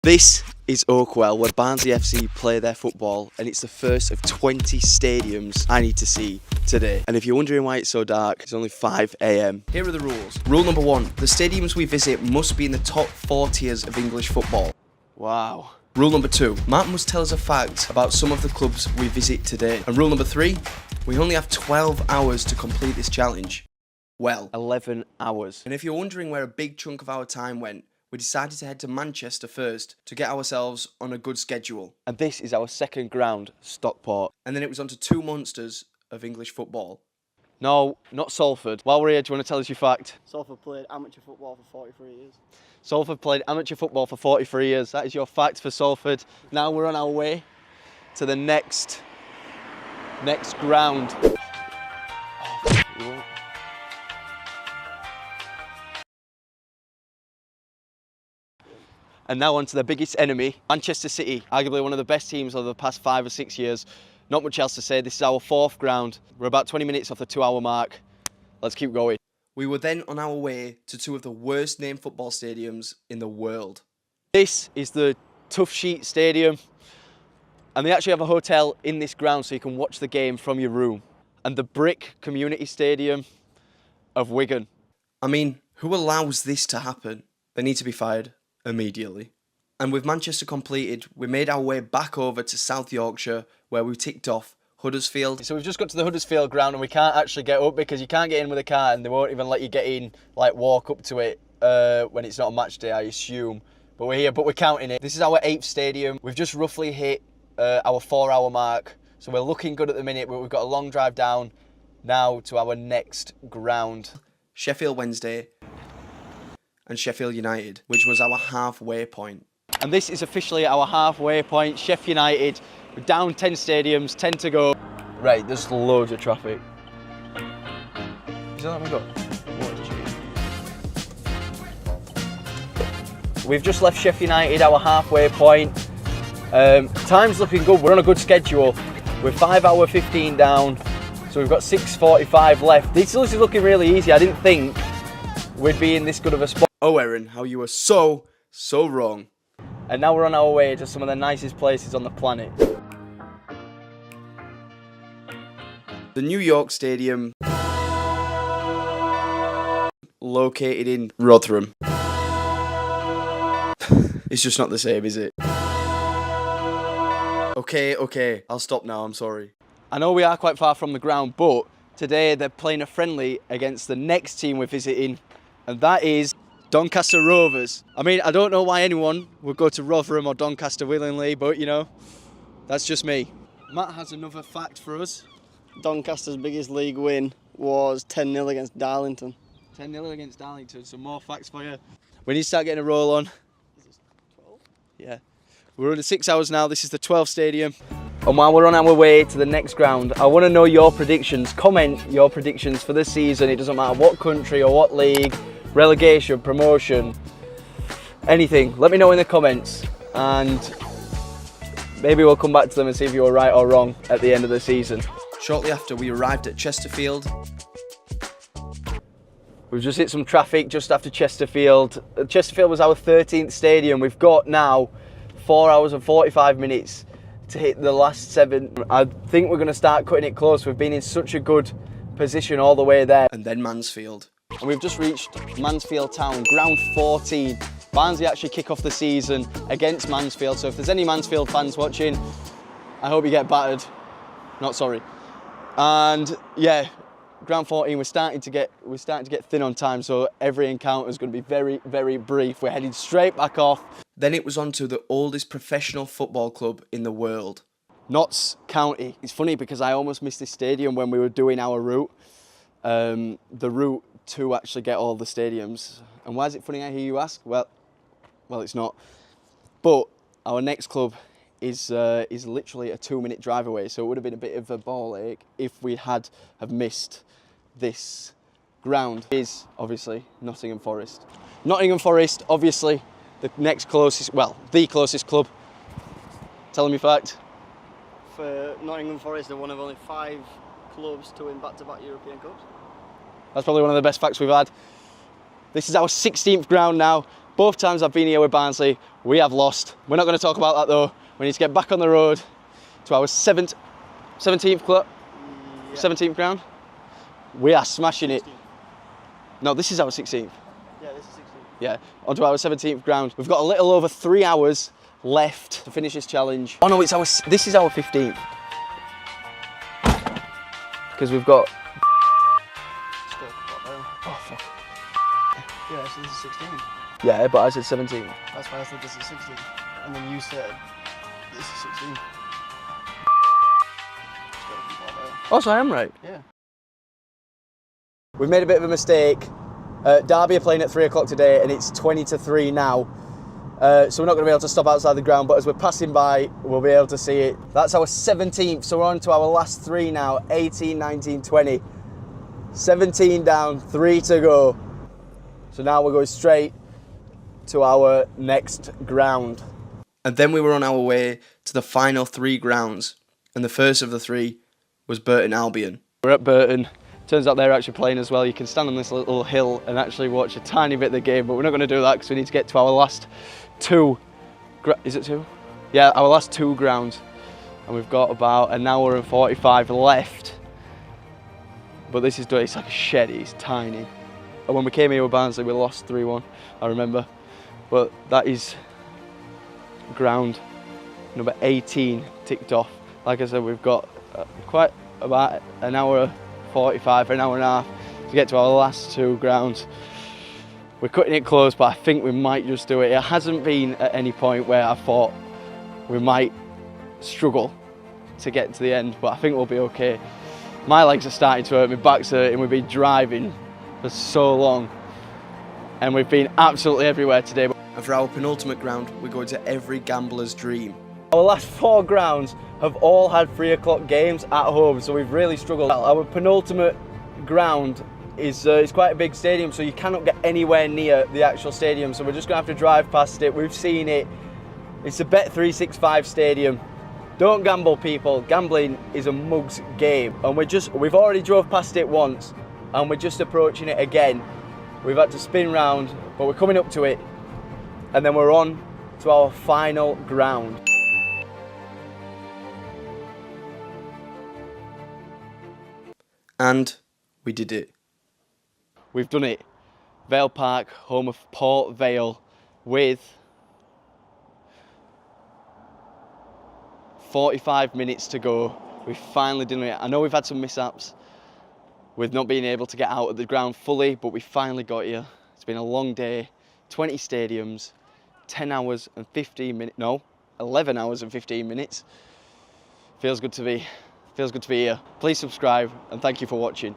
This is Oakwell, where Barnsley FC play their football, and it's the first of 20 stadiums I need to see today. And if you're wondering why it's so dark, it's only 5 AM. Here are the rules. Rule number 1, the stadiums we visit must be in the top 4 tiers of English football. Wow. Rule number 2, Mark must tell us a fact about some of the clubs we visit today. And rule number 3, we only have 12 hours to complete this challenge. Well, 11 hours. And if you're wondering where a big chunk of our time went, we decided to head to Manchester first to get ourselves on a good schedule. And this is our second ground, Stockport. And then it was on to 2 monsters of English football. No, not Salford. While we're here, do you want to tell us your fact? Salford played amateur football for 43 years. Salford played amateur football for 43 years. That is your fact for Salford. Now we're on our way to the next ground. And now on to the biggest enemy, Manchester City, arguably one of the best teams of the past 5 or 6 years. Not much else to say, this is our 4th ground. We're about 20 minutes off the 2-hour mark. Let's keep going. We were then on our way to 2 of the worst named football stadiums in the world. This is the Tough Sheet Stadium, and they actually have a hotel in this ground so you can watch the game from your room. And the Brick Community Stadium of Wigan. I mean, who allows this to happen? They need to be fired immediately. And with Manchester completed, we made our way back over to South Yorkshire, where we ticked off Huddersfield. So we've just got to the Huddersfield ground, and we can't actually get up because you can't get in with a car, and they won't even let you get in, like walk up to it when it's not a match day, I assume. But we're here, but we're counting it. This is our 8th stadium. We've just roughly hit our 4-hour mark, so we're looking good at the minute, but we've got a long drive down now to our next ground. Sheffield Wednesday and Sheffield United, which was our halfway point. And this is officially our halfway point. Sheffield United, we're down 10 stadiums, 10 to go. Right, there's loads of traffic. Is that how we go? We've just left Sheffield United, our halfway point. Time's looking good, we're on a good schedule. We're 5 hour 15 down, so we've got 6:45 left. This is looking really easy. I didn't think we'd be in this good of a spot. Oh, Erin, how you were so wrong. And now we're on our way to some of the nicest places on the planet. The New York Stadium, located in Rotherham. It's just not the same, is it? Okay, I'll stop now, I'm sorry. I know we are quite far from the ground, but today they're playing a friendly against the next team we're visiting, and that is Doncaster Rovers. I mean, I don't know why anyone would go to Rotherham or Doncaster willingly, but you know, that's just me. Matt has another fact for us. Doncaster's biggest league win was 10-0 against Darlington. 10-0 against Darlington, some more facts for you. We need to start getting a roll on. Is this 12? Yeah. We're under 6 hours now, this is the 12th stadium. And while we're on our way to the next ground, I want to know your predictions. Comment your predictions for this season. It doesn't matter what country or what league, relegation, promotion, anything. Let me know in the comments, and maybe we'll come back to them and see if you were right or wrong at the end of the season. Shortly after, we arrived at Chesterfield. We've just hit some traffic just after Chesterfield. Chesterfield was our 13th stadium. We've got now 4 hours and 45 minutes to hit the last 7. I think we're going to start cutting it close. We've been in such a good position all the way there. And then Mansfield. And we've just reached Mansfield Town, ground 14. Barnsley actually kick off the season against Mansfield, so if there's any Mansfield fans watching, I hope you get battered. Not sorry. And yeah, ground 14, we're starting to get thin on time, so every encounter is going to be very, very brief. We're heading straight back off. Then it was on to the oldest professional football club in the world, Notts County. It's funny because I almost missed this stadium when we were doing our route. The route to actually get all the stadiums. And why is it funny, I hear you ask? Well, it's not. But our next club is literally a 2-minute drive away, so it would have been a bit of a ball ache if we have missed this ground. It is obviously Nottingham Forest. Nottingham Forest, obviously, the closest club. Tell them your fact. For Nottingham Forest, they're one of only 5 clubs to win back-to-back European Cups. That's probably one of the best facts we've had. This is our 16th ground now. Both times I've been here with Barnsley, we have lost. We're not going to talk about that though. We need to get back on the road to our 17th club, 17th ground. We are smashing it. 16th. No, this is our 16th. Yeah, this is 16th. Yeah, onto our 17th ground. We've got a little over 3 hours left to finish this challenge. Oh no, this is our 15th. Because we've got... Oh fuck. Yeah, so this is 16th. Yeah, but I said 17. That's why I said this is 16th. And then you said this is 16th. Oh, so I am right. Yeah. We've made a bit of a mistake. Derby are playing at 3 o'clock today and it's 20 to 3 now. So we're not going to be able to stop outside the ground, but as we're passing by, we'll be able to see it. That's our 17th, so we're on to our last 3 now, 18, 19, 20. 17 down, 3 to go. So now we're going straight to our next ground. And then we were on our way to the final 3 grounds, and the first of the 3 was Burton Albion. We're at Burton. Turns out they're actually playing as well. You can stand on this little hill and actually watch a tiny bit of the game, but we're not going to do that because we need to get to our last 2. Is it 2? Yeah, our last 2 grounds. And we've got about an hour and 45 left. But this is, it's like a shed, it's tiny. And when we came here with Barnsley, we lost 3-1, I remember. But that is ground number 18 ticked off. Like I said, we've got quite about an hour 45, an hour and a half to get to our last 2 grounds. We're cutting it close, but I think we might just do it. It hasn't been at any point where I thought we might struggle to get to the end, but I think we'll be okay. My legs are starting to hurt, my back's hurting, we've been driving for so long and we've been absolutely everywhere today. And for our penultimate ground, we're going to every gambler's dream. Our last 4 grounds have all had 3 o'clock games at home, so we've really struggled. Our penultimate ground is it's quite a big stadium, so you cannot get anywhere near the actual stadium, so we're just going to have to drive past it. We've seen it. It's a Bet365 stadium. Don't gamble, people. Gambling is a mug's game. And we've already drove past it once, and we're just approaching it again. We've had to spin round, but we're coming up to it, and then we're on to our final ground. And we did it. We've done it. Vale Park, home of Port Vale, with 45 minutes to go. We've finally done it. I know we've had some mishaps with not being able to get out of the ground fully, but we finally got here. It's been a long day, 20 stadiums, 10 hours and 15 minutes, no, 11 hours and 15 minutes. Feels good to be here. Please subscribe and thank you for watching.